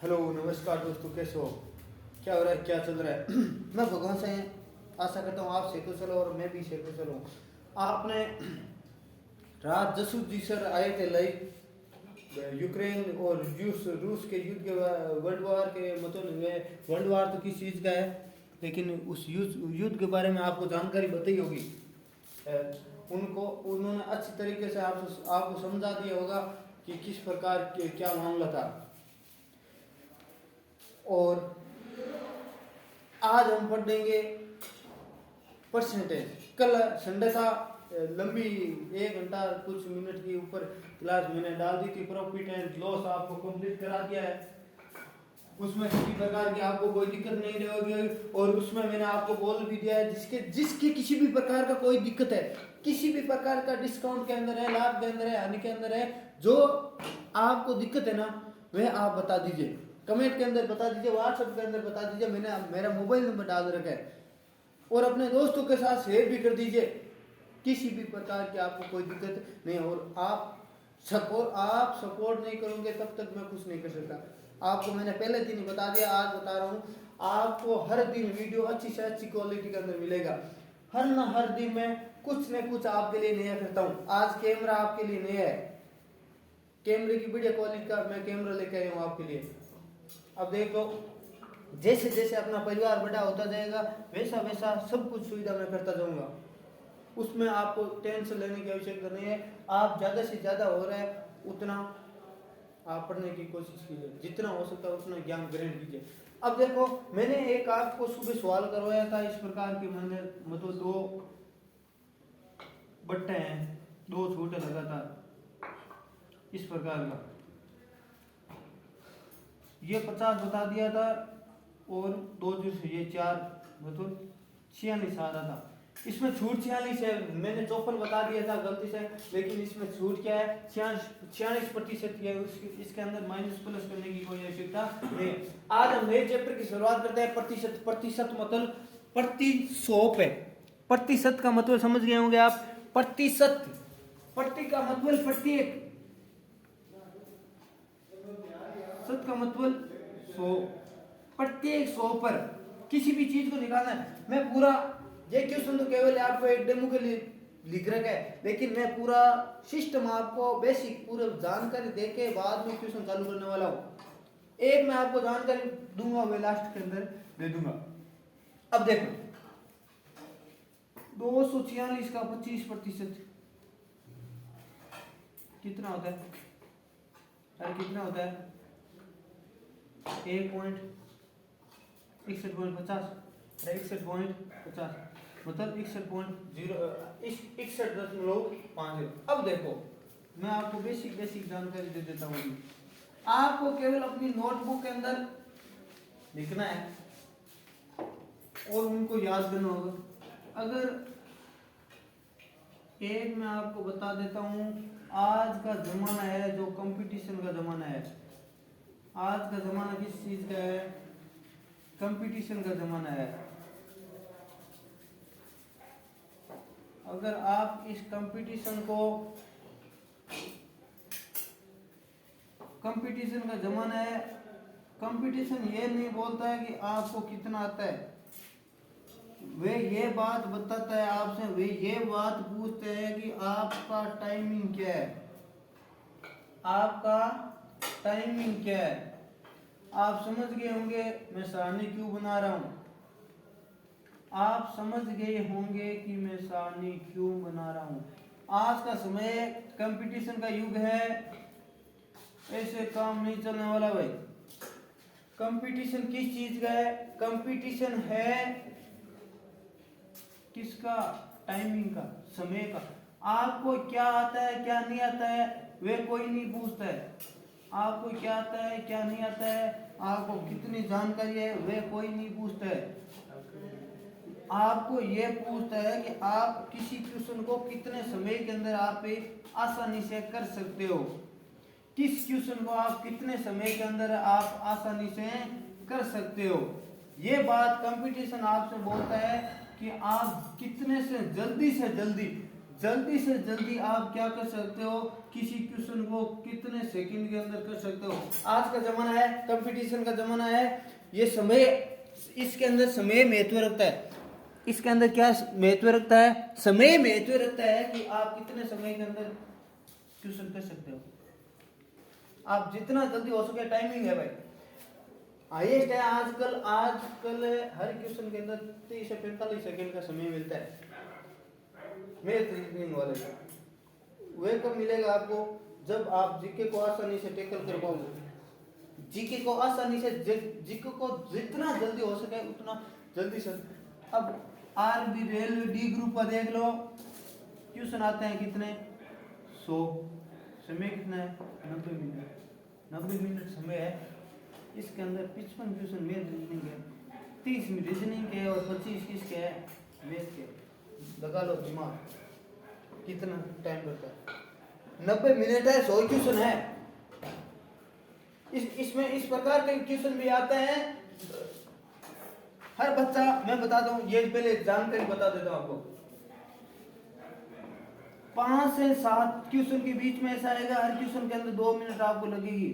Hello नमस्कार दोस्तों, कैसे हो? क्या हो रहा है, क्या चल रहा है? मैं भगवान से आशा करता हूँ आप से कुशल हो और मैं भी से कुशल हूँ। आपने रात जसूद जी सर आए थे लाइव यूक्रेन और रूस के युद्ध के वर्ल्ड वार के मतलब वर्ल्ड वार तो किस चीज़ का है, लेकिन उस युद्ध के बारे में आपको जानकारी बताई होगी। उन्होंने अच्छी तरीके से आपको समझा दिया होगा कि किस प्रकार के क्या मामला था। और आज हम पढ़ेंगे परसेंटेज। कल संडे था, लंबी 1 घंटा कुछ मिनट के ऊपर क्लास मैंने डाल दी थी। प्रॉफिट एंड लॉस आपको कंप्लीट करा दिया है, उसमें किसी प्रकार की आपको कोई दिक्कत नहीं रहेगी। और उसमें मैंने आपको बोल भी दिया है जिसके किसी भी प्रकार का कोई दिक्कत है, किसी भी प्रकार का डिस्काउंट के अंदर है, लाभ के अंदर है, हानि के अंदर है, जो आपको दिक्कत है ना वह आप बता दीजिए, कमेंट के अंदर बता दीजिए, व्हाट्सएप के अंदर बता दीजिए। मैंने मेरा मोबाइल नंबर डाल रखा है और अपने दोस्तों के साथ शेयर भी कर दीजिए। किसी भी प्रकार की आपको कोई दिक्कत नहीं है और आप सपोर्ट नहीं करोगे तब तक मैं कुछ नहीं कर सकता। आपको मैंने पहले दिन ही बता दिया, आज बता रहा हूँ, आपको हर दिन वीडियो अच्छी से अच्छी क्वालिटी के अंदर मिलेगा। हर दिन मैं कुछ न कुछ आपके लिए नया करता हूँ। आज कैमरा आपके लिए नया है, कैमरे की बढ़िया क्वालिटी का मैं कैमरा लेके आया हूँ आपके लिए। अब देखो, जैसे जैसे अपना परिवार बड़ा होता जाएगा वैसा वैसा सब कुछ सुविधा मैं करता जाऊंगा। उसमें आपको टेंशन लेने की आवश्यकता नहीं है। आप ज़्यादा से ज़्यादा हो रहा है उतना आप पढ़ने की कोशिश कीजिए, जितना हो सकता है उतना ज्ञान ग्रहण कीजिए। अब देखो, मैंने एक आपको सुबह सवाल करवाया था इस प्रकार के, मैंने मतलब 2 बट्टे हैं, 2 छोटे लगातार इस प्रकार का, ये 50 बता दिया था और 2 ये 4 मतलब 46 आ रहा था। इसमें छूट 46 है, मैंने 54 बता दिया था गलती से, लेकिन इसमें छूट क्या है 46% है। इसके अंदर माइनस प्लस करने की कोई आवश्यकता नहीं। आज हम नए चैप्टर की शुरुआत करते हैं। प्रतिशत मतलब प्रति 100 पे, प्रतिशत का मतलब समझ गए होंगे आप। प्रतिशत, प्रति का मतलब प्रत्येक, सत का मतलब 100, प्रत्येक 100 पर किसी भी चीज को निकालना है। मैं पूरा ये क्वेश्चन तो केवल आपको एक डेमो के लिए लिख रखा है, लेकिन मैं पूरा सिस्टम आपको बेसिक पूरा जानकारी देके बाद में क्वेश्चन चालू करने वाला हूँ। एक मैं आपको जानकारी दूंगा, वे लास्ट के अंदर दे दूंगा। अब देखो, 246 का 25% कितना होता है? अरे कितना होता है? 1.61.50, 61.50 मतलब 61.061.50। अब देखो, मैं आपको बेसिक जानकारी दे देता हूँ। आपको केवल अपनी नोटबुक के अंदर लिखना है और उनको याद करना होगा। अगर एक मैं आपको बता देता हूँ, आज का जमाना है जो कंपटीशन का जमाना है। आज का जमाना किस चीज का है? कंपटीशन का जमाना है। अगर आप इस कंपटीशन को, कंपटीशन का जमाना है, कंपटीशन ये नहीं बोलता है कि आपको कितना आता है, वे ये बात बताता है आपसे, वे ये बात पूछते हैं कि आपका टाइमिंग क्या है, आपका टाइमिंग क्या है। आप समझ गए होंगे मैं सारणी क्यों बना रहा हूं, आप समझ गए होंगे कि मैं सारणी क्यों बना रहा हूं। आज का समय कंपटीशन का युग है, ऐसे काम नहीं चलने वाला भाई। कंपटीशन किस चीज का है? कंपटीशन है किसका? टाइमिंग का, समय का। आपको क्या आता है क्या नहीं आता है वे कोई नहीं पूछता है। आपको क्या आता है क्या नहीं आता है, आपको कितनी जानकारी है वे कोई नहीं पूछता है। आपको यह पूछता है कि आप किसी क्वेश्चन को कितने समय के अंदर आप आसानी से कर सकते हो, किस क्वेश्चन को आप कितने समय के अंदर आप आसानी से कर सकते हो। ये बात कंपटीशन आपसे बोलता है कि आप कितने से जल्दी जल्दी से जल्दी आप क्या कर सकते हो, किसी क्वेश्चन को कितने सेकंड के अंदर कर सकते हो। आज का जमाना है, कंपटीशन का जमाना है, ये समय, इसके अंदर समय महत्व रखता है। इसके अंदर क्या महत्व रखता है, समय महत्व रखता है कि आप कितने समय के अंदर क्वेश्चन कर सकते हो। आप जितना जल्दी हो सके, टाइमिंग है भाई, हाईएस्ट है आजकल हर क्वेश्चन के अंदर 30 से 45 सेकंड का समय मिलता है। मैथ रीजनिंग वाले वे कब मिलेगा आपको, जब आप जीके को आसानी से टैकल कर पाओगे। जीके को आसानी से, जीके को जितना जल्दी हो सके उतना जल्दी से। अब आरबी रेलवे डी ग्रुप का देख लो, क्वेश्चन आते हैं कितने, 100, समय कितना है, 90 मिनट। 90 मिनट समय है, इसके अंदर 55 क्वेश्चन मैथ रीजनिंग है, 30 रीजनिंग के और 25 किसके है, मैथ के। लगा लो दिमाग कितना टाइम लगता है। 90 मिनट है, 100 क्वेश्चन है। इसमें इस प्रकार के क्वेश्चन भी आते हैं। हर बच्चा, मैं बता दूं, ये पहले जानकारी बता देता हूं आपको, 5 से 7 क्वेश्चन के बीच में ऐसा आएगा, हर क्वेश्चन के अंदर 2 मिनट आपको लगेगी।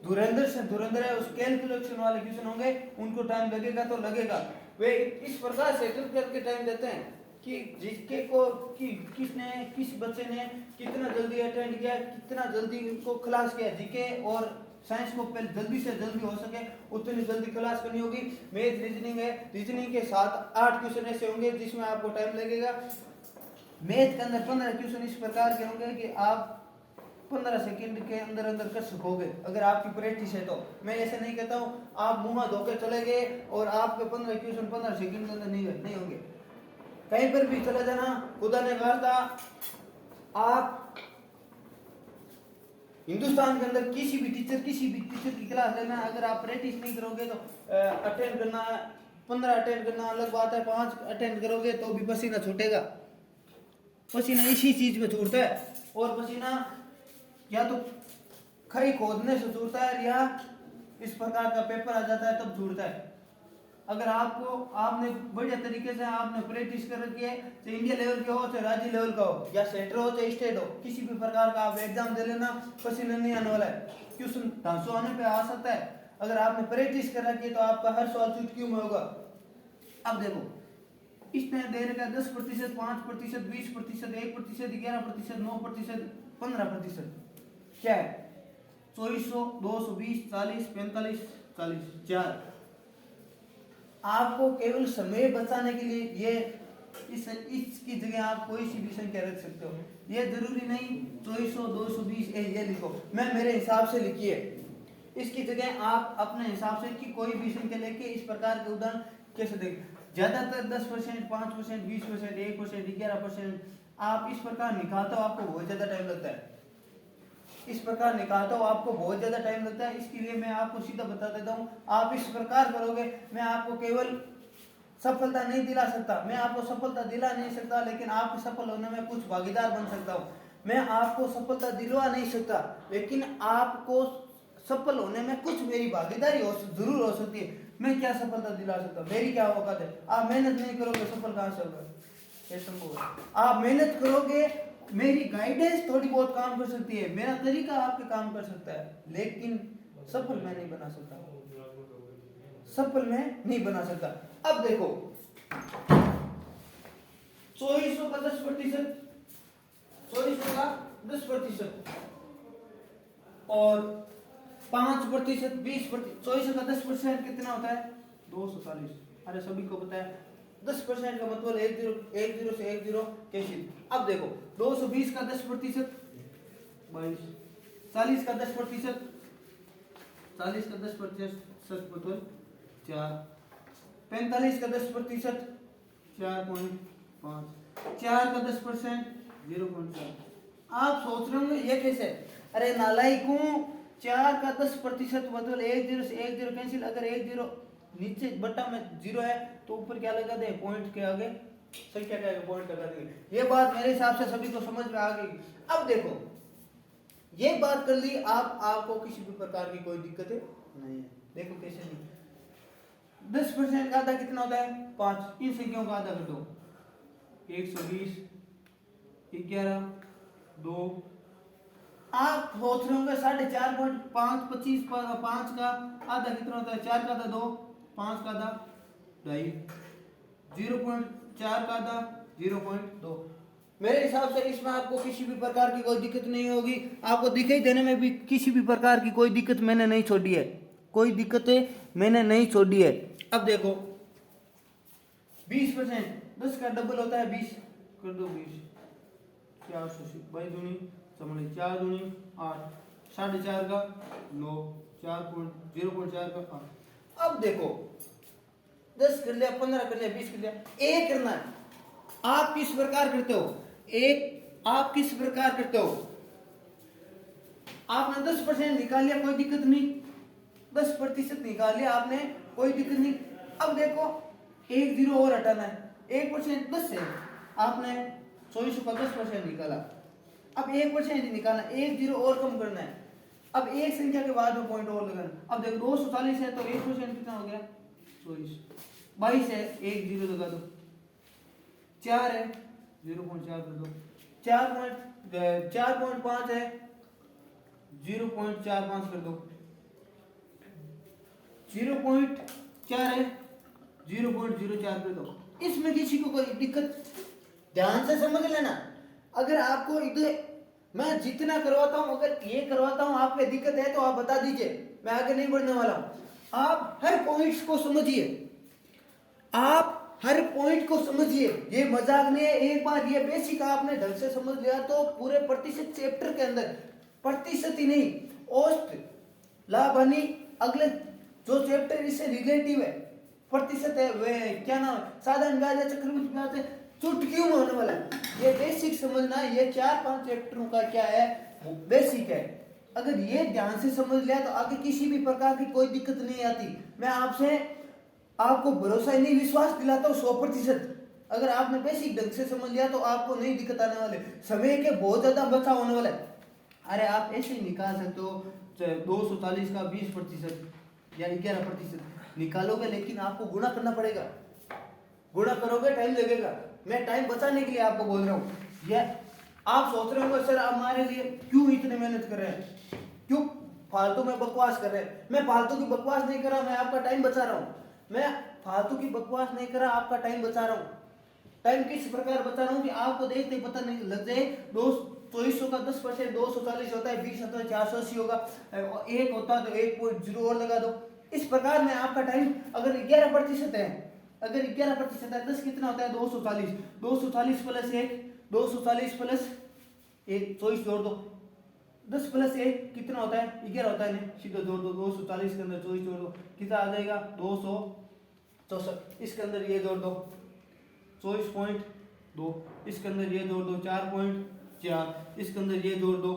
धुरंधर है, उस कैलकुलेशन वाले क्वेश्चन होंगे, उनको टाइम लगेगा तो लगेगा। वे इस प्रकार सेटल करके टाइम देते हैं कि जिसके को किस बच्चे ने कितना जल्दी अटेंड किया, कितना जल्दी उनको क्लास किया। जीके और साइंस को पहले जल्दी से जल्दी हो सके उतनी जल्दी क्लास करनी होगी। मैथ रीजनिंग है, रीजनिंग के 7-8 क्वेश्चन ऐसे होंगे जिसमें आपको टाइम लगेगा। मैथ के अंदर 15 क्वेश्चन इस प्रकार के होंगे कि आप 15 सेकंड के अंदर अंदर कर सकोगे, अगर आपकी प्रैक्टिस है तो। मैं ऐसे नहीं कहता हूँ आप मुंह धोकर चले गए और आपके 15 क्वेश्चन 15 सेकंड के अंदर नहीं होंगे। कहीं पर भी चले जाना, खुदा ने कहा था आप हिंदुस्तान के अंदर किसी भी टीचर की क्लास लेना, अगर आप प्रैक्टिस नहीं करोगे तो अटेंड करना, 15 अटेंड करना अलग बात है, 5 अटेंड करोगे तो भी पसीना छूटेगा। पसीना इसी चीज में छूटता है, और पसीना या तो खई खोदने से छूटता है या इस प्रकार का पेपर आ जाता है तब छूटता है। अगर आपने बढ़िया तरीके से आपने प्रैक्टिस कर रखी है, चाहे इंडिया लेवल के हो, चाहे राज्य लेवल का हो, या सेंटर हो, चाहे स्टेट हो, किसी भी प्रकार का आप एग्जाम दे लेना, पसीना नहीं आने वाला है। क्वेश्चन ढांसू आने पे आ सकता है, अगर आपने प्रैक्टिस कर रखी है तो आपका हर सवाल चुटकियों में होगा। अब देखो, इसने दे रखा है 10%, 5%, 20%, 1%, 11%, 9%, 15%। क्या है, 2400, 220, 40, 45, 40, 4। आपको केवल समय बचाने के लिए ये इसकी जगह आप कोई सी भी संख्या रख सकते हो। ये जरूरी नहीं 2400, 220 ये लिखो, मैं मेरे हिसाब से लिखिए। इसकी जगह आप अपने हिसाब से कि कोई भी संख्या लेके इस प्रकार के उदाहरण कैसे देखें। ज्यादातर 10%, 5%, 20%, 1%, 11% आप इस प्रकार निकालते हो, आपको बहुत ज्यादा टाइम लगता है। इस प्रकार निकालता हूं आपको बहुत ज्यादा टाइम लगता है। इसके लिए मैं आपको सीधा बता देता हूं, आप इस प्रकार करोगे, मैं आपको केवल सफलता नहीं दिला सकता, मैं आपको सफलता दिला नहीं सकता, लेकिन आपके सफल होने में कुछ भागीदार बन सकता हूं। मैं आपको सफलता दिलवा नहीं सकता, लेकिन आपको सफल होने में कुछ मेरी भागीदारी जरूर हो सकती है। मैं क्या सफलता दिला सकता हूं, मेरी क्या औकात है। आप मेहनत नहीं करोगे, सफल कहां से होगा, ये संभव है। आप मेहनत करोगे, मेरी गाइडेंस थोड़ी बहुत काम कर सकती है, मेरा तरीका आपके काम कर सकता है, लेकिन सफल मैं नहीं बना सकता, सफल मैं नहीं बना सकता। अब देखो, 2400 का 10%, 2400 का 10% और 5%, 20%, 2400 का 10% कितना होता है, 240। अरे सभी को पता है 10% का मतलब 10 से 10 कैंसिल। अब देखो 220 का 10%, 22, 40 का 10%, 40 का 10% मतलब 4, 45 का 10%, 4.5, 4 का 10%, 0.4। आप सोच रहे होंगे ये कैसे, अरे नालायक हूं, 4 का 10% मतलब 10 से 10 कैंसिल। अगर 10 नीचे बट्टा में 0 है तो ऊपर क्या लगा दे, पॉइंट के आगे संख्या के आगे पॉइंट लगा देंगे। ये बात मेरे हिसाब से सभी को समझ में आ गई। अब देखो, ये बात कर ली, आपको किसी भी प्रकार की कोई दिक्कत नहीं है। देखो कैसे नहीं, 10% का आधा कितना होता है, 5। इन संख्याओं का आधा कर दो, 120, 11 2 आप सोच रहे होंगे 4.5 25 5 का आधा कितना होता है? 4 का आधा 2, 5 का आधा 2.5, 0.4 का आधा 0.2। मेरे हिसाब से इसमें आपको किसी भी प्रकार की कोई दिक्कत नहीं होगी। आपको दिखाई देने में भी किसी भी प्रकार की कोई दिक्कत मैंने नहीं छोड़ी है, कोई दिक्कतें मैंने नहीं छोड़ी है। अब देखो 20%, 10 का डबल होता है 20, कर दो 20, 480 बाई दूनी समझ 4 दूनी 8, 4.5 का 9, 0.4 का 8। अब देखो 10 कर लिया, 15 कर लिया, 20 कर लिया, एक करना है। आप किस प्रकार करते हो? आप किस प्रकार करते हो? आपने 10% निकाल लिया, कोई दिक्कत नहीं, 10% निकाल लिया आपने, कोई दिक्कत नहीं। अब देखो एक जीरो और हटाना है, 1% 10 है, आपने 24 का 10% निकाला। अब 1% निकालना, एक जीरो और कम करना है। अब एक संख्या के बाद में पॉइंट और लगाना। अब देखो 240 है तो 1% कितना हो गया? 24। 22 है, एक जीरो लगा दो। 4 है, 0.4 कर दो। 4.5 है, 0.45 कर दो। 0.4 है, 0.04 कर दो। इसमें किसी को कोई दिक्कत? ध्यान से समझ लेना। अगर आपको इधर मैं जितना करवाता हूं, अगर ये करवाता हूं आपको दिक्कत है तो आप बता दीजिए, मैं आगे नहीं बढ़ने वाला हूं। आप हर पॉइंट्स को समझिए, आप हर पॉइंट को समझिए, ये मजाक नहीं है। एक बार ये बेसिक आपने ढंग से समझ लिया तो पूरे प्रतिशत चैप्टर के अंदर, प्रतिशत ही नहीं, औसत, लाभ हानि, अगले जो चैप्टर इससे रिलेटिव है, प्रतिशत है, वे क्या नाम है, साधारण ब्याज है, चक्रवृद्धि ब्याज है, चुटकियों में होने वाला है। ये बेसिक समझना, ये 4-5 चैप्टरों का क्या है, बेसिक है। अगर ये ध्यान से समझ लिया तो आगे किसी भी प्रकार की कोई दिक्कत नहीं आती। मैं आपको भरोसा ही नहीं, विश्वास दिलाता हूँ 100%। अगर आपने बेसिक ढंग से समझ लिया तो आपको नहीं दिक्कत आने वाले, समय के बहुत ज्यादा बचाव होने वाला है। अरे आप ऐसे ही निकाल सकते हो 240 का 20% या 11% निकालोगे, लेकिन आपको गुणा करना पड़ेगा। गुणा करोगे, टाइम लगेगा। मैं टाइम बचाने के लिए आपको बोल रहा हूँ। ये आप सोच रहे होंगे सर हमारे लिए क्यों इतने मेहनत कर रहे हैं, क्यों फालतू में बकवास कर रहे हैं। मैं फालतू की बकवास नहीं कर रहा, मैं आपका टाइम बचा रहा हूँ। मैं फालतू की बकवास नहीं कर रहा, आपका टाइम बचा रहा हूँ। टाइम किस प्रकार बचा रहा हूँ कि आपको देखते पता नहीं लग जाए। 2400 का 10%, 240 होता है, 20 होता है, 480 होगा, एक होता है तो 1.0 और लगा दो। इस प्रकार में आपका टाइम अगर 11% है, अगर 11% है, 10 कितना होता है? 240, 240 प्लस 1, 240 प्लस 1, 24 जोड़ दो, 10 प्लस 1 कितना होता है? 11 होता है ना, सीधा जोड़ दो। 240 के अंदर 24 जोड़ दो, कितना आ जाएगा? 264। इसके अंदर ये जोड़ दो 24.2, इसके अंदर ये जोड़ दो 4.4, इसके अंदर ये जोड़ दो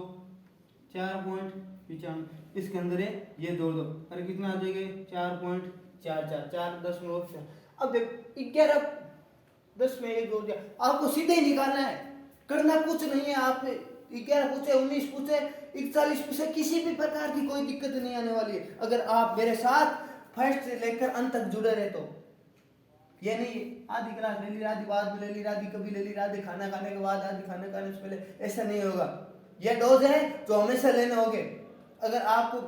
4.95, इसके अंदर ये जोड़ दो, अरे कितना आ जाएगा? 4.44, 4.4। अब देखो 11 10 में ये जोड़ दिया, आपको सीधे ही निकालना है, करना कुछ नहीं है। आप 11 पूछे, 19 पूछे, 41 पूछे, किसी भी प्रकार की कोई दिक्कत नहीं आने वाली है अगर आप मेरे साथ फर्स्ट से लेकर अंत तक जुड़े रहे तो। ये नहीं आधी क्लास ले ली, आधी बाद में ले ली, आधी कभी ले ली, आधी खाना खाने के बाद, आधी खाना खाने से पहले, ऐसा नहीं होगा। ये डोज है जो हमेशा लेने होंगे अगर आपको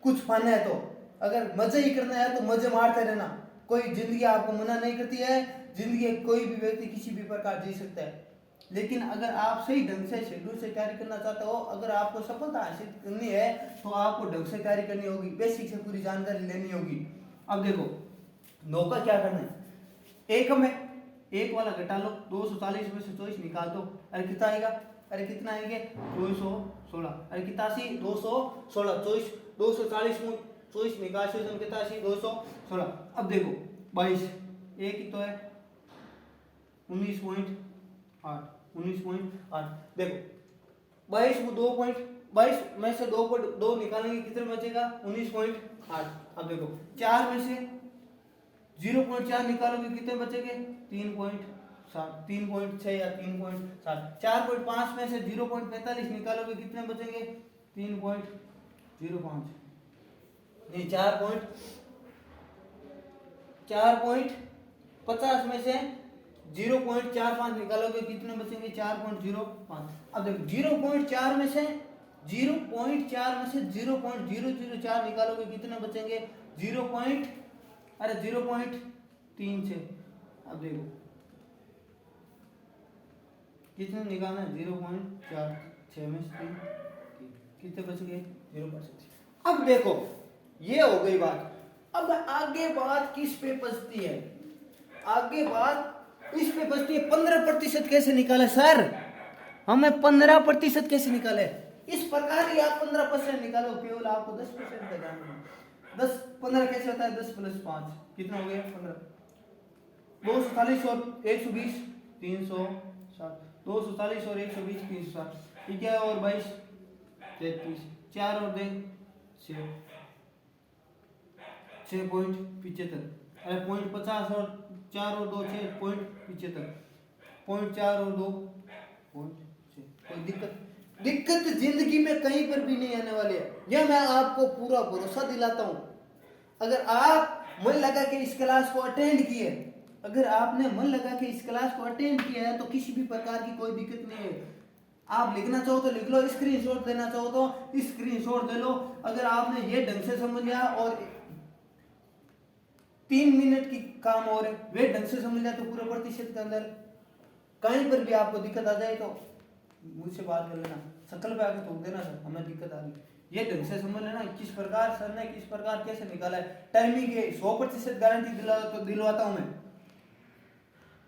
कुछ पाना है तो। अगर मजे ही करना है तो मजे मारते रहना, कोई जिंदगी आपको मना नहीं करती है। जिंदगी कोई भी व्यक्ति किसी भी प्रकार जी सकता है, लेकिन अगर आप सही ढंग से शेड्यूल से तैयारी करना चाहते हो, अगर आपको सफलता हासिल करनी है तो आपको ढंग से तैयारी करनी होगी, बेसिक से पूरी जानकारी लेनी होगी। अब देखो 9 का क्या करना है? एक में एक वाला घटा लो, 240 में से 24 निकाल दो, अरे कितना आएगा? अरे कितना आएंगे? 216। अरे कितासी 216, 240 में 24 निकासी कितासी 216। अब देखो 22 एक ही तो है, 19.8, 19.8। देखो 22 में 22 में से 2 निकालेंगे, कितने बचेगा? 19.8। अब देखो 4 में से 0.4 निकालोगे, कितने बचेंगे? 3.7, 3.6 या 3.7। 4.5 में से 0.45 निकालोगे, कितने बचेंगे? 3.05 नहीं, 4.50 में से 0.45 निकालोगे कितने बचेंगे? 4.05। अब देखो 0.4 में से 0.004 निकालोगे कितने बचेंगे? 0.36। अब देखो कितने निकालना है? 0.46 में से 3 कितने बच गए? 0.6। अब देखो ये हो गई बात। अब आगे बात किस पे बचती है? आगे बात इस पे बचती है 15% कैसे निकाले सर? हमें 15% कैसे निकाले? इस प्रकार ही आप 15% निकालो, केवल आपको 10% देना है। 10 15 कैसे होता है? 10 + 5 कितना हो गया? 15। 240 और 120 360। 240 और 120 360। ठीक है, और 22 33। 4 और 2 6 6.75। अरे 0.50 और 4 और 2 6.75। 0.4 और 2 0.6। कोई दिक्कत जिंदगी में कहीं पर भी नहीं आने वाली है, यह मैं आपको पूरा भरोसा दिलाता हूं। अगर आप मन लगा के इस क्लास को अटेंड किए, अगर आपने मन लगा के इस क्लास को अटेंड किया है तो किसी भी प्रकार की कोई दिक्कत नहीं है। आप लिखना चाहो तो लिख लो, स्क्रीनशॉट देना चाहो तो स्क्रीनशॉट दे लो। अगर आपने ये ढंग से समझ लिया और 3 मिनट की काम और वे ढंग से समझ लिया तो पूरे प्रतिशत के अंदर कहीं पर भी आपको दिक्कत आ जाए तो मुझसे बात कर लेना, शक्ल पे आके ठोक देना सर हमें दिक्कत आ रही। ये ढंग से समझ लेना किस प्रकार सर ने किस प्रकार कैसे निकाला है। टाइमिंग के 100% गारंटी दिलवाता हूं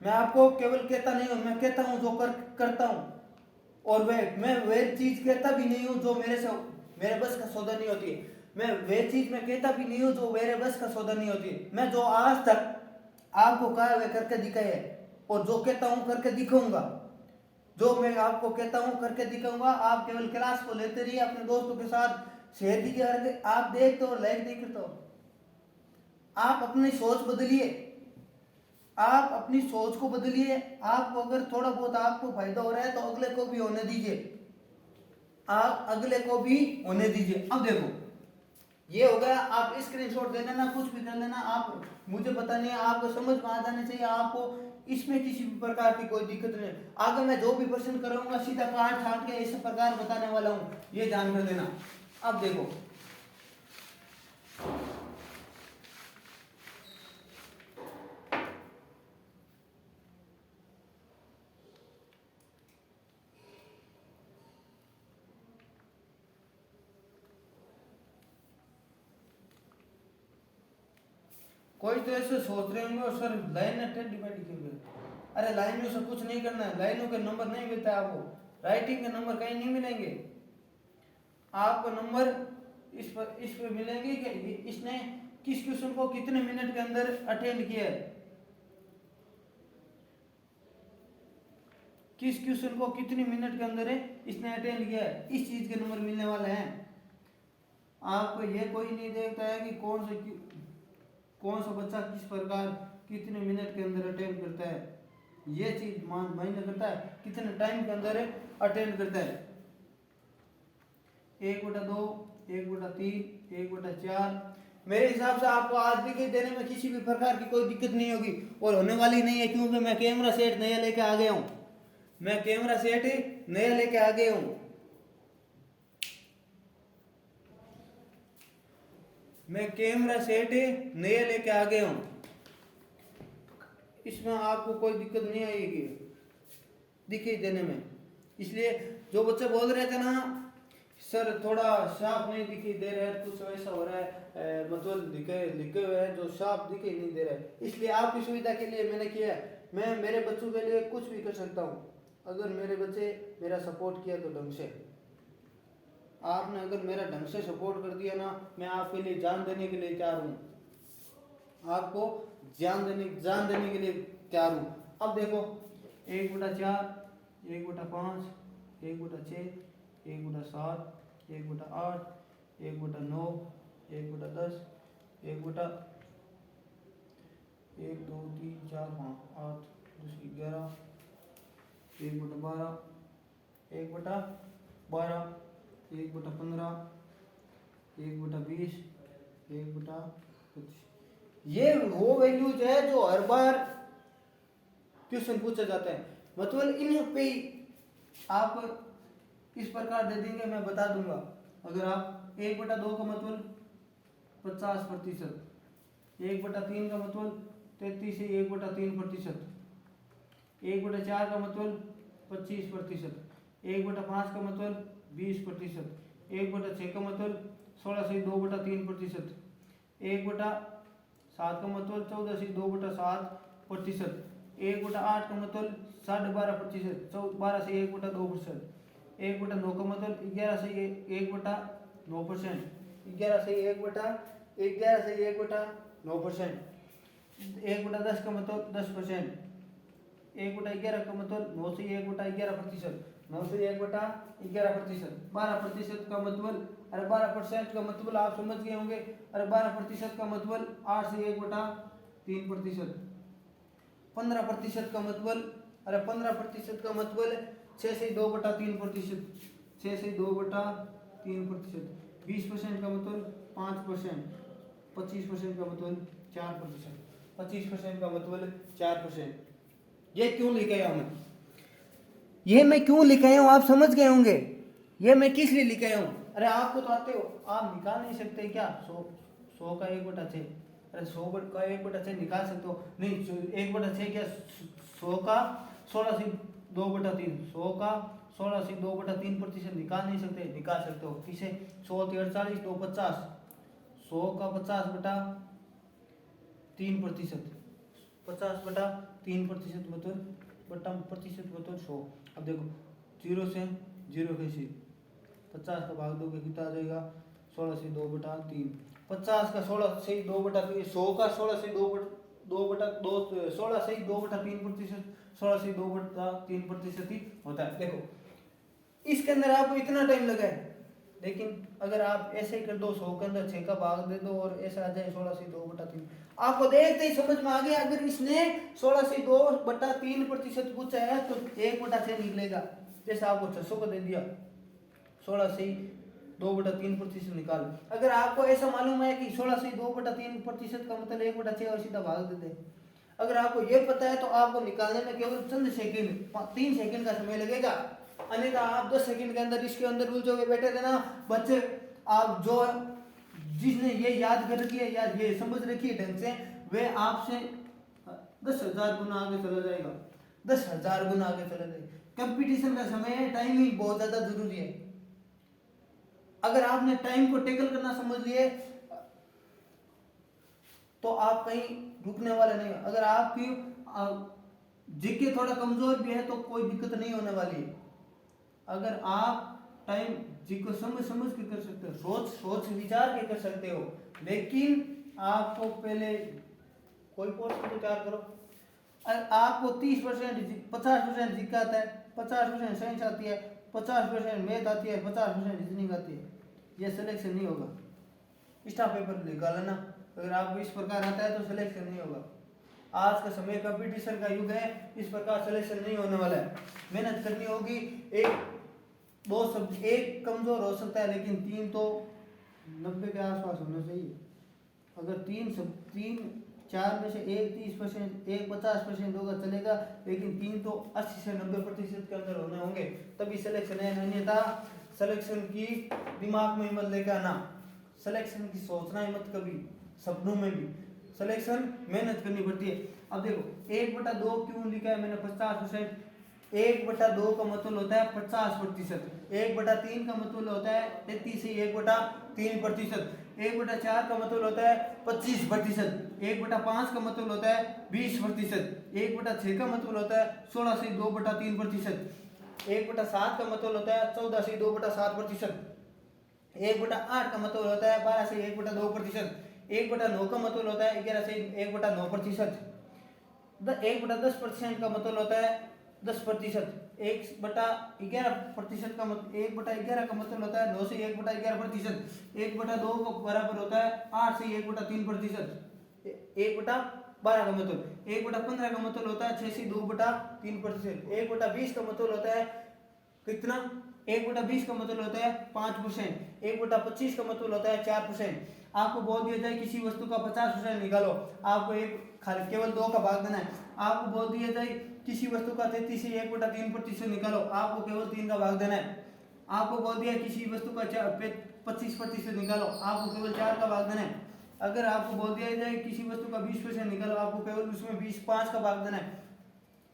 मैं आपको केवल कहता नहीं हूं, मैं कहता हूं जो करता हूं। और मैं वे चीज कहता भी नहीं हूं जो मेरे बस का सौदा नहीं होती है। मैं वे चीज मैं कहता भी नहीं हूं जो मेरे बस का सौदा नहीं होती है। मैं जो आज तक आपको कहा वे करके दिखाए है, और जो कहता हूं करके दिखाऊंगा। जो मैं आपको कहता हूं करके दिखाऊंगा। आप केवल क्लास को लेते रहिए, अपने दोस्तों के साथ शेयर कीजिए। आप देखते हो लाइक नहीं करते हो, आप अपनी सोच बदलिए, आप अपनी सोच को बदलिए। आपको अगर थोड़ा बहुत आपको फायदा हो रहा है तो अगले को भी होने दीजिए, आप अगले को भी होने दीजिए। अब देखो ये हो गया, आप स्क्रीनशॉट दे लेना, कुछ भी कर लेना। आप मुझे पता नहीं है, आपको समझ में आ जाना चाहिए। आपको इसमें किसी भी प्रकार की कोई दिक्कत नहीं। आगे मैं जो भी प्रश्न कराऊंगा सीधा काट छाट के इस प्रकार बताने वाला हूं, ये ध्यान कर लेना। अब देखो कोई तो ऐसे सोच रहे होंगे और सर लाइन अटेंड डिपेंड क्यों कर। अरे लाइनों से कुछ नहीं करना है, लाइनों के नंबर नहीं मिलता है आपको, राइटिंग के नंबर कहीं नहीं मिलेंगे आपको। नंबर इस पर मिलेंगे कि इसने किस क्वेश्चन को कितने मिनट के अंदर अटेंड किया है, किस क्वेश्चन को कितने मिनट के अंदर है इसने अटेंड किया है, इस चीज के नंबर मिलने वाले हैं आपको। ये कोई नहीं देखता है कि कौन सा बच्चा किस प्रकार कितने मिनट के अंदर अटेंड करता है। ये चीज मायने करता है कितने टाइम के अंदर अटेंड करता है। 1/2 1/3 1/4 मेरे हिसाब से आपको आज भी देने में किसी भी प्रकार की कोई दिक्कत नहीं होगी और होने वाली नहीं है, क्योंकि मैं कैमरा सेट नया लेके आ गया हूं। मैं कैमरा सेट नया लेके आ गया हूं। मैं कैमरा सेट नया लेके आ गया हूं, इसमें आपको कोई दिक्कत नहीं आएगी दिखाई देने में। इसलिए जो बच्चे बोल रहे थे ना सर थोड़ा साफ नहीं दिखाई दे रहा है, कुछ ऐसा हो रहा है, मतलब लिखे हुए हैं जो साफ दिखाई नहीं दे रहा है, इसलिए आपकी सुविधा के लिए मैंने किया है। मैं मेरे बच्चों के लिए कुछ भी कर सकता हूँ अगर मेरे बच्चे मेरा सपोर्ट किया तो ढंग से। आपने अगर मेरा ढंग से सपोर्ट कर दिया ना, मैं आपके लिए जान देने के लिए तैयार हूँ, आपको जान देने के लिए तैयार हूँ। अब देखो 1/4 1/5 1/6 1/7 1/8 1/9 1/10 1/1 2 3 4 5 8 10 11 1/12 1/12 1/15 1/20 1/25। ये वो वैल्यूज है जो हर बार क्वेश्चन पूछा जाता है। मतलब इन पे आप इस प्रकार दे देंगे, मैं बता दूंगा। अगर आप 1/2 का मतलब 50%, 1/3 का मतलब 33 से 1/3%, 1/4 का मतलब 25%, 1/5 का मतलब 20%, 1/6 का मतलब 16 से 2/3%, 1/7 का मतलब 14 से 2/7%, 1/8 का मतलब 12.5%, 12 से 1/2%, 1/9 का मतलब 11 से 1/9%, 11 से 1/9%, 1/10 का मतलब 10%, 1/11 का मतलब 9 से 1/11%, 9 से 1/11%, 12% का मतलब, अरे 12% का मतलब आप समझ गए होंगे। अरे 12% का मतलब 8 से 1/3%, 15% का मतलब, अरे 15% का मतलब 6 से 2/3%, 6 से 2/3%, 20% का मतलब 5%, 25% का मतलब 4%, 25% का मतलब 4%। ये क्यों लिखा है मैं, ये मैं क्यों लिखा हूँ आप समझ गए होंगे। ये मैं किस लिए लिखा हूँ। अरे आपको तो आते हो, आप निकाल नहीं सकते क्या 100 का 1/6, अरे 100 का 1/6 निकाल सकते हो नहीं, 1/6 क्या 100 का 16 से 2/3, 100 का 16 से 2/3% निकाल नहीं सकते, निकाल सकते हो किसे, 100 × 48 तो 50, 100 का 50/3%, 50/3% मतलब प्रतिशत मतलब 100। अब देखो 0 से 0 कैसे, 50 का भाग 2 कितना आ जाएगा, 16 से 2/3, 50 का 16 से 2/3, 100 का 16 से 2/2, 16 से 2/3%, 16 से 2/3% ही होता है। देखो इसके अंदर आपको इतना टाइम लगा है, लेकिन अगर आप ऐसे ही कर दो, 100 के अंदर 6 का भाग दे दो और ऐसा आ जाए 16 से 2/3, आपको देखते ही समझ में आ गया। अगर इसने 16 से 2/3% पूछा है तो 1/6 निकलेगा। जैसे आपको 600 को दे दिया, 16 से 2/3% निकाल। अगर आपको ऐसा मालूम है कि 16 से 2/3% का मतलब 1/6 और सीधा भाग देते, अगर आपको ये पता है तो आपको निकालने में केवल चंद सेकंड, 3 सेकंड का समय लगेगा। अन्यथा आप 10 सेकंड के अंदर इसके अंदर उलझोगे बैठे थे ना बच्चे। आप जो जिसने ये याद कर रखी है या ये समझ रखी है ढंग से, वे आपसे 10,000 गुना आगे चला जाएगा, 10,000 गुना आगे चला जाएगा। कंपटीशन का समय है, टाइमिंग बहुत ज्यादा जरूरी है। अगर आपने टाइम को टैकल करना समझ लिए तो आप कहीं रुकने वाले नहीं। अगर आपकी जीके थोड़ा कमजोर भी है तो कोई दिक्कत नहीं होने वाली है। अगर आप टाइम जी को समझ समझ के कर सकते हो, सोच सोच विचार के कर सकते हो, लेकिन आपको पहले कोई पोर्शन तैयार करो। आपको 30% 50% जीके आता है, 50% साइंस आती है, 50% मैथ आती है, 50% रीजनिंग आती है, ये सिलेक्शन नहीं होगा। स्टाफ पेपर निकाल लेना, अगर आपको इस प्रकार आता है तो सिलेक्शन नहीं होगा। आज का समय कंपटीशन का युग है, इस प्रकार सिलेक्शन नहीं होने वाला है। मेहनत करनी होगी। एक कमजोर हो सकता है लेकिन 3 तो 90 के आसपास होना चाहिए। अगर 4 में से एक 30%, एक 50% होगा चलेगा, लेकिन 3 तो 80 से 90% के अंदर होने होंगे, तभी सिलेक्शन है। अन्यथा सिलेक्शन की दिमाग में मत लेकर आना, सिलेक्शन की सोचना ही मत कभी, सपनों में भी। सिलेक्शन मेहनत करनी पड़ती है। अब देखो 1/2 क्यों लिखा है मैंने 50%। 1/2 का मतलब होता है 50%, 1/3 का मतलब होता है 33 से 1/3%, 1/4 का मतलब होता है 25%, 1/5 का मतलब होता है 20%, 1/6 का मतलब होता है 16 से 2/3%, 1/7 का मतलब होता है 14 से 2/7%, 1/8 का मतलब होता है 12 से 1/2%, 1/9 का मतलब होता है 11 से 1/9%, 1/10% का मतलब होता है 10%, 1/11% का मतलब 1/11 का मतलब होता है 9 से 1/11%, 1/2 का बराबर होता है 8 से 1/3%, 1/12 का मतलब, 1/15 का मतलब होता है 6 से 2/3%, 1/20 का मतलब होता है कितना, 1/20 का मतलब होता है 5%, 1/25 का मतलब होता है 4%। आपको बोल दिया जाए किसी वस्तु का 50% निकालो, आपको एक खाली केवल 2 का भाग देना है। आपको बोल दिया जाए किसी वस्तु का 33 से 1/3% निकालो, आपको केवल 3 का भाग देना है। आपको बोल दिया किसी वस्तु का 25% निकालो, आपको केवल 4 का भाग देना है। अगर आपको बोल दिया जाए किसी वस्तु का 20% निकालो, आपको केवल उसमें 5 का भाग देना है।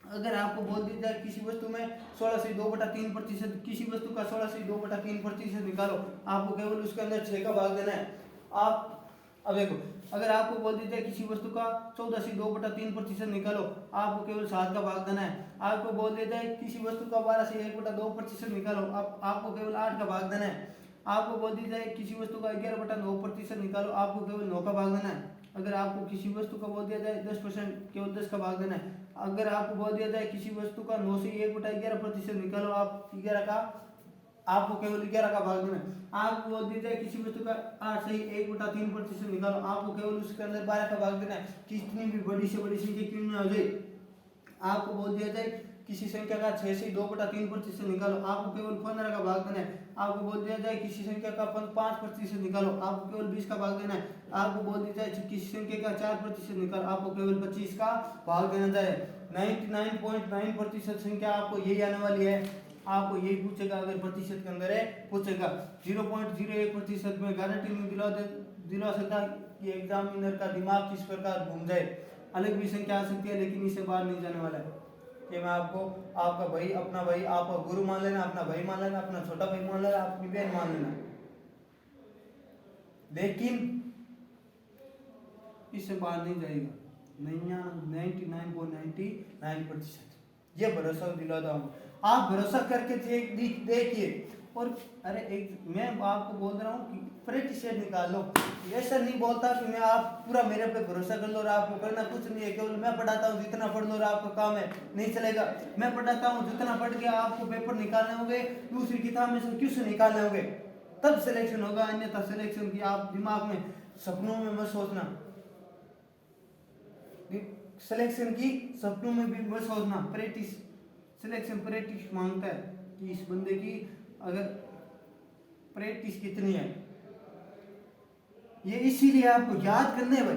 अगर आपको बोल दिया जाए किसी वस्तु में 16 से 2/3%, किसी वस्तु का 16 से 2/3% निकालो, आपको केवल उसके अंदर 6 का भाग देना है। आप अब देखो, अगर आपको बोल दिया जाए किसी वस्तु का 14 से 2/3% निकालो, आपको केवल 7 का भाग देना है। आपको बोल दिया जाए किसी वस्तु का 12 से 1/2% निकालो, आपको केवल 8 का भाग देना है। आपको बोल दिया जाए किसी वस्तु का 11/9% निकालो, आपको केवल 9 का भाग देना है। अगर आपको किसी वस्तु का बोल दिया जाए 10%, केवल 10 का भाग देना है। अगर आपको बोल दिया जाए किसी वस्तु का 9 से 1/11% निकालो, आप 11 का आपको केवल 11 का भाग देना है। आपको बोल दिया जाए किसी वस्तु का 8 से 1/3% निकालो, आपको केवल उसके अंदर 12 का भाग देना है। कितनी भी बड़ी से बड़ी संख्या क्यों ना हो जाए। आपको बोल दिया जाए किसी संख्या का 6 से 2/3% निकालो, आपको केवल 15 का भाग देना है। आपको बोल दिया जाए किसी संख्या का 5% निकालो, आपको केवल 20 का भाग देना है। आपको बोल दिया जाए किसी संख्या का 4% निकालो, आपको केवल 25 का भाग देना चाहिए। 99.9% संख्या आपको यही आने वाली है। आपको यही पूछेगा, अगर प्रतिशत के अंदर है पूछेगा। 0.01% में गारंटी नहीं दिला सकता कि एग्जामिनर का दिमाग किस प्रकार घूम जाए। अलग भी संख्या आ सकती है, लेकिन इससे बाहर नहीं जाने वाला है। कि मैं आपको आपका भाई, अपना भाई, आपका गुरु मान लेना, अपना भाई मान लेना, अपना छोटा भाई मान लेना, अपनी बहन मान लेना, लेकिन इससे बाहर नहीं जाएगा। 99.99% ये भरोसा दिलाता हूँ। आप भरोसा करके देखिए। और अरे एक मैं आपको बोल रहा हूँ कि प्रतिशत निकाल लो। ऐसा नहीं बोलता कि मैं आप पूरा मेरे पे भरोसा कर लो और आपको करना कुछ नहीं है, केवल मैं पढ़ाता हूँ जितना पढ़ लो और आपका काम है, नहीं चलेगा। मैं पढ़ाता हूँ जितना पढ़ के आपको पेपर निकालने होंगे, दूसरी किताब में से क्वेश्चन निकालने होंगे, तब सिलेक्शन होगा। अन्यथा सिलेक्शन की आप दिमाग में सपनों में मत सोचना, सिलेक्शन की सपनों में भी मत सोचना। प्रैक्टिस, सिलेक्शन प्रैक्टिस मांगता है कि इस बंदे की अगर प्रैक्टिस कितनी है। ये इसीलिए आपको याद करने हैं भाई,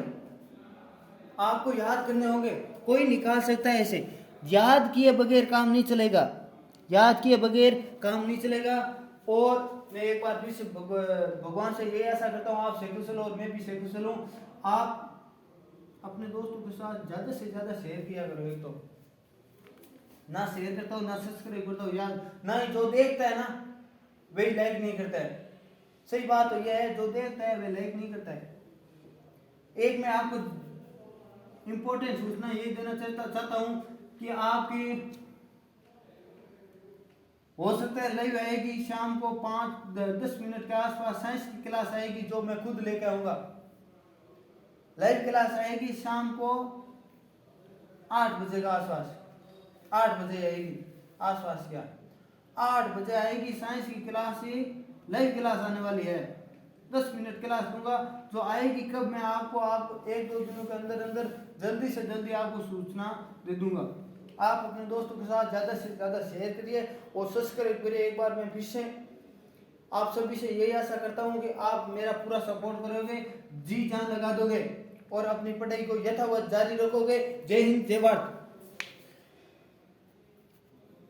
आपको याद करने होंगे। कोई निकाल सकता है ऐसे, याद किए बगैर काम नहीं चलेगा, याद किए बगैर काम नहीं चलेगा। और मैं एक बार फिर से भगवान से ये ऐसा करता हूँ, आप सेकुशल और मैं भी सेकुशल हूँ। आप अपने दोस्तों के साथ ज्यादा से ज्यादा शेयर किया करो। एक तो ना शेयर करता हूँ, ना सब्सक्राइब करता हूँ, याद ना ही जो देखता है ना वही लाइक नहीं करता है। सही बात तो यह है, जो देखता है वह लाइक नहीं करता है। एक मैं आपको इंपॉर्टेंट सूचना ये देना चाहता हूँ कि आपकी हो सकता है लाइव आएगी शाम को 5-10 मिनट के आसपास साइंस की क्लास आएगी, जो मैं खुद लेकर आऊंगा। लाइव क्लास आएगी शाम को 8 बजे के आसपास, 8 बजे आएगी आसपास, क्या 8 बजे आएगी साइंस की क्लास। लाइव क्लास आने वाली है, 10 मिनट क्लास दूंगा। जो आएगी कब, मैं आपको 1-2 दिनों के अंदर अंदर जल्दी से जल्दी आपको सूचना दे दूंगा। आप अपने दोस्तों के साथ ज़्यादा से ज़्यादा शेयर करिए और सब्सक्राइब करिए। एक बार मैं फिर से आप सभी से यही आशा करता हूँ कि आप मेरा पूरा सपोर्ट करोगे, जी जान लगा दोगे और अपनी पढ़ाई को यथावत जारी रखोगे। जय हिंद, जय भारत।